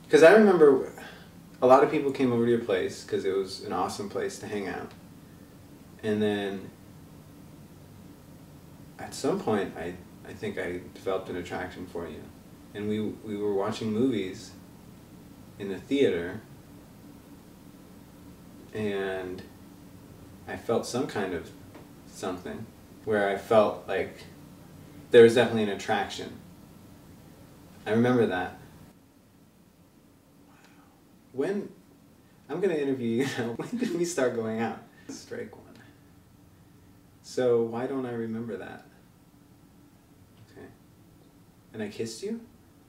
Because I remember a lot of people came over to your place because it was an awesome place to hang out. And then at some point, I think I developed an attraction for you. And we were watching movies in the theater, and I felt some kind of something where I felt like there was definitely an attraction. I remember that. When, I'm going to interview you now, when did we start going out? Strike one. So why don't I remember that? Okay. And I kissed you?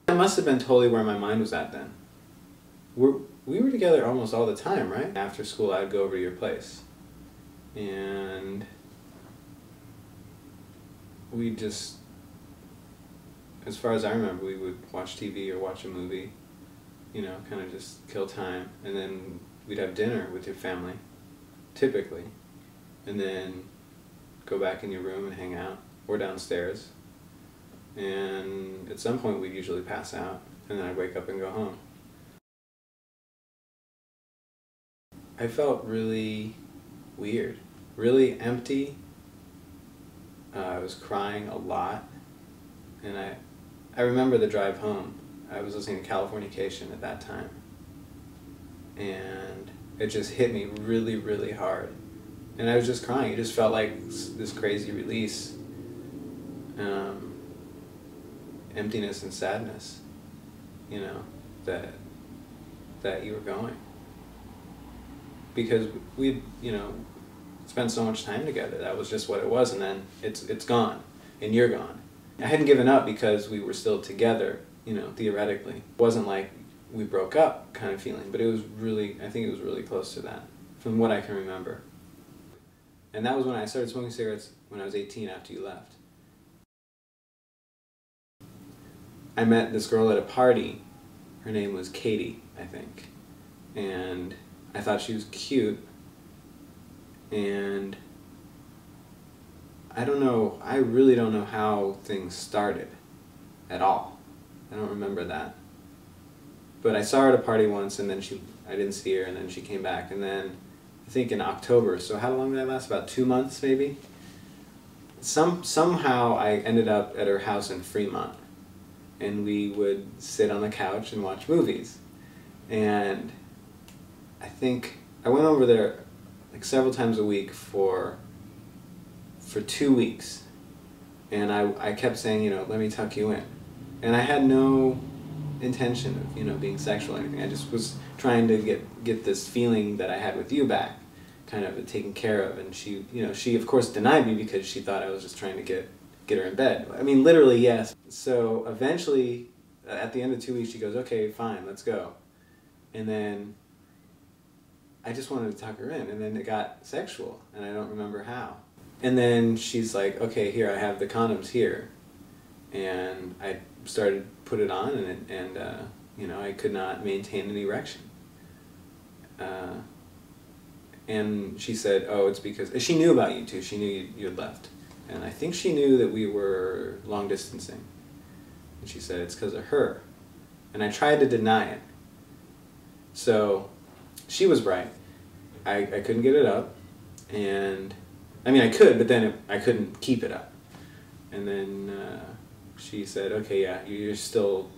I must have been totally where my mind was at then. We were together almost all the time, right? After school I'd go over to your place. And we just, as far as I remember, we would watch TV or watch a movie, you know, kind of just kill time. And then we'd have dinner with your family, typically. And then go back in your room and hang out, or downstairs. And at some point we'd usually pass out, and then I'd wake up and go home. I felt really weird, really empty. I was crying a lot, and I remember the drive home. I was listening to Californication at that time, and it just hit me really, really hard. And I was just crying. It just felt like this crazy release, emptiness and sadness, you know, that you were going. Because we, you know, spent so much time together. That was just what it was, and then it's gone, and you're gone. I hadn't given up because we were still together, you know, theoretically. It wasn't like we broke up kind of feeling, but it was really, I think it was really close to that, from what I can remember. And that was when I started smoking cigarettes when I was 18 after you left. I met this girl at a party. Her name was Katie, I think. And I thought she was cute. And I don't know, I really don't know how things started at all. I don't remember that. But I saw her at a party once, and then I didn't see her, and then she came back, and then I think in October, so how long did that last? About 2 months maybe? Somehow I ended up at her house in Fremont, and we would sit on the couch and watch movies. And I think I went over there like several times a week for 2 weeks, and I kept saying, you know, let me tuck you in. And I had no intention of, you know, being sexual or anything. I just was trying to get this feeling that I had with you back, kind of taken care of. And she, you know, she of course denied me because she thought I was just trying to get her in bed. I mean, literally, yes. So eventually, at the end of 2 weeks, she goes, okay, fine, let's go. And then I just wanted to tuck her in, and then it got sexual, and I don't remember how. And then she's like, okay, here, I have the condoms here. And I started put it on, and you know, I could not maintain an erection. And she said, oh, it's because, she knew about you too, she knew you had left. And I think she knew that we were long distancing. And she said, it's because of her. And I tried to deny it. So she was right. I couldn't get it up, and I mean I could, but then I couldn't keep it up. And then she said, okay, yeah, you're still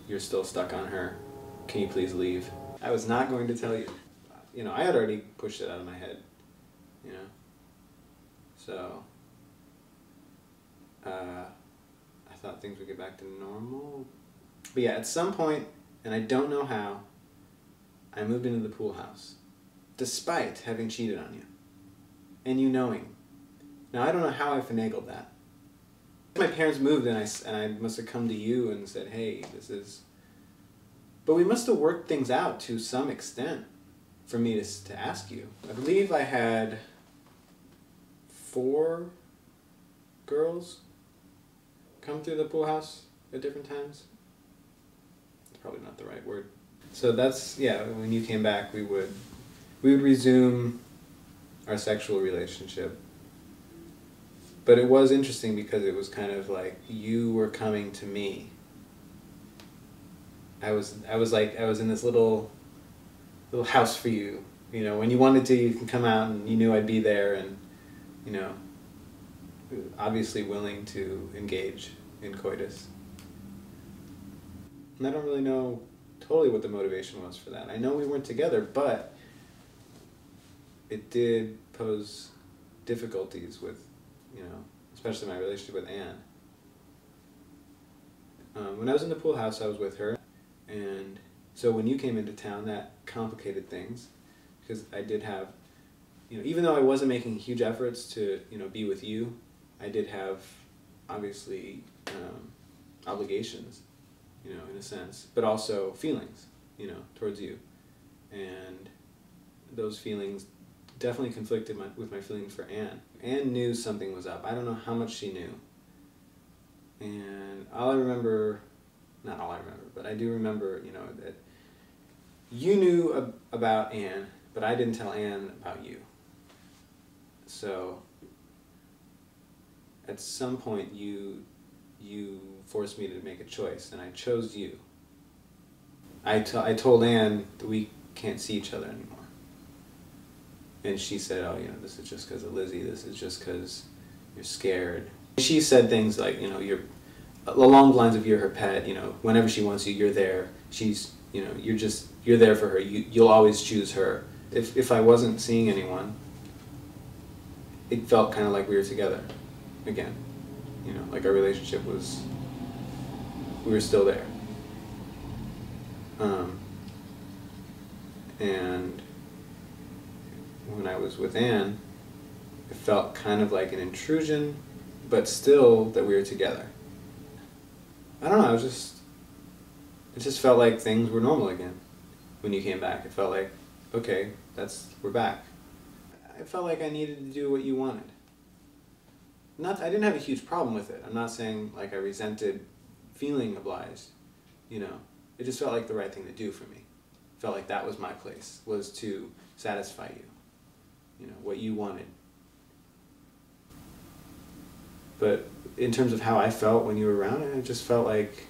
stuck on her. Can you please leave? I was not going to tell you. You know, I had already pushed it out of my head, you know. So I thought things would get back to normal. But yeah, at some point, and I don't know how, I moved into the pool house, despite having cheated on you, and you knowing. Now, I don't know how I finagled that. My parents moved, and I must have come to you and said, hey, this is... But we must have worked things out to some extent for me to ask you. I believe I had 4 girls come through the pool house at different times. That's probably not the right word. So that's, yeah, when you came back, we would resume our sexual relationship. But it was interesting because it was kind of like you were coming to me, I was in this little house for you. You know, when you wanted to, you can come out, and you knew I'd be there, and you know, obviously willing to engage in coitus. And I don't really know totally what the motivation was for that. I know we weren't together, but it did pose difficulties with, you know, especially my relationship with Anne. When I was in the pool house, I was with her, and so when you came into town, that complicated things, because I did have, you know, even though I wasn't making huge efforts to, you know, be with you, I did have, obviously, obligations, you know, in a sense, but also feelings, you know, towards you, and those feelings definitely conflicted with my feelings for Anne. Anne knew something was up. I don't know how much she knew. And not all I remember, but I do remember, you know, that you knew about Anne, but I didn't tell Anne about you. So at some point you forced me to make a choice, and I chose you. I told Anne that we can't see each other anymore. And she said, oh, you know, this is just because of Lizzy, this is just because you're scared. She said things like, you know, you're along the lines of you're her pet, you know, whenever she wants you, you're there. She's, you know, you're there for her. You'll always choose her. If I wasn't seeing anyone, it felt kind of like we were together again. You know, like our relationship was, we were still there. And when I was with Anne, it felt kind of like an intrusion, but still that we were together. I don't know, it just felt like things were normal again when you came back. It felt like, okay, we're back. I felt like I needed to do what you wanted. I didn't have a huge problem with it. I'm not saying like I resented feeling obliged, you know. It just felt like the right thing to do for me. It felt like that was my place, was to satisfy you. You know, what you wanted. But in terms of how I felt when you were around, it just felt like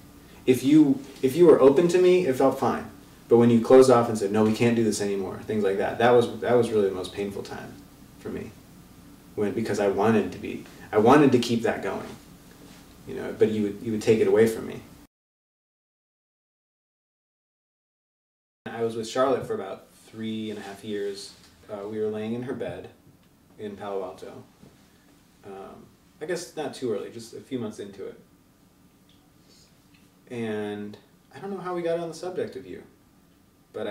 if you were open to me, it felt fine. But when you closed off and said, no, we can't do this anymore, things like that, that was really the most painful time for me. Because I wanted to keep that going. You know, but you would take it away from me. I was with Charlotte for about 3.5 years. We were laying in her bed in Palo Alto. I guess not too early, just a few months into it. And I don't know how we got on the subject of you, but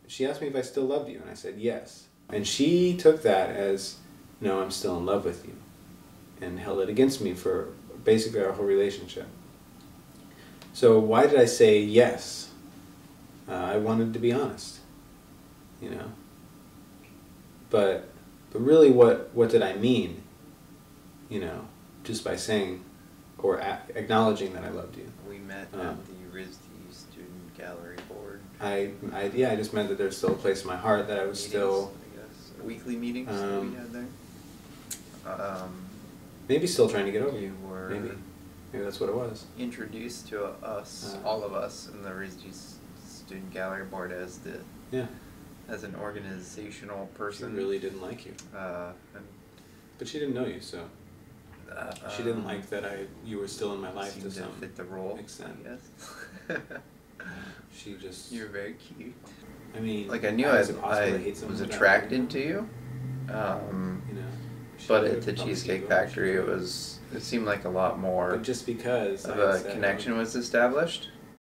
she asked me if I still loved you, and I said yes. And she took that as, no, I'm still in love with you, and held it against me for basically our whole relationship. So why did I say yes? I wanted to be honest, you know. But really, what did I mean? You know, just by saying or acknowledging that I loved you. We met at the RISD Student Gallery Board. I just meant that there's still a place in my heart that I was still. I guess weekly meetings that we had there. Maybe still trying to get over you. Were maybe that's what it was. Introduced to us, all of us, in the RISD Student Gallery Board as as an organizational person. She really didn't like you. But she didn't know you, so. She didn't like that you were still in my life to some fit the role extent. Yes. She just. You're very cute. I mean, like I knew I was attracted to you. You know. But at the Cheesecake Factory, it seemed like a lot more. But just because of a connection was established.